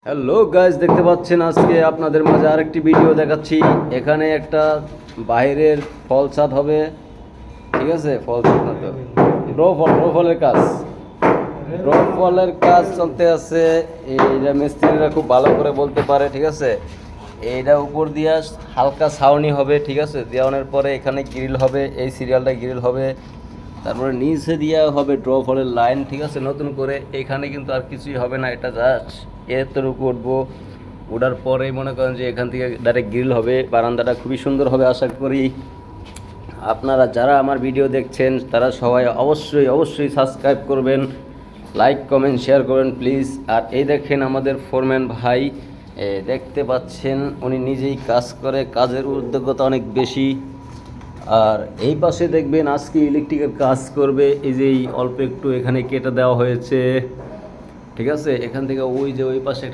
Hello guys, দেখতে পাচ্ছেন আজকে আপনাদের মাঝে আরেকটি ভিডিও দেখাচ্ছি। এখানে একটা বাইরের ফল ছাদ হবে, ঠিক আছে? ফল ছাদ না তো, ড্র ফলের কাজ, ড্র ফলের কাজ চলতে আছে। এইটা মিস্ত্রিরা খুব ভালো করে বলতে পারে, ঠিক আছে? এইটা উপর দিয়া হালকা ছাউনি হবে, ঠিক আছে? দেওয়ানোর পরে এখানে গ্রিল হবে, এই সিরিয়ালটা গ্রিল হবে, তারপরে নিচে দিয়া হবে ড্র ফলের লাইন, ঠিক আছে? নতুন করে এখানে কিন্তু আর কিছুই হবে না, এটা জাস্ট এতটুকু উঠবো। ওঠার পরেই মনে করেন যে এখান থেকে ডাইরেক্ট গ্রিল হবে। বারান্দাটা খুবই সুন্দর হবে আশা করি। আপনারা যারা আমার ভিডিও দেখছেন তারা সবাই অবশ্যই সাবস্ক্রাইব করবেন, লাইক কমেন্ট শেয়ার করবেন প্লিজ। আর এই দেখেন আমাদের ফোরম্যান ভাই, দেখতে পাচ্ছেন উনি নিজেই কাজ করে, কাজের উদ্যোগতা অনেক বেশি। আর এই পাশে দেখবেন আজকে ইলেকট্রিকের কাজ করবে। এই যে অল্প একটু এখানে কেটে দেওয়া হয়েছে, ঠিক আছে? এখান থেকে ওই যে ওই পাশে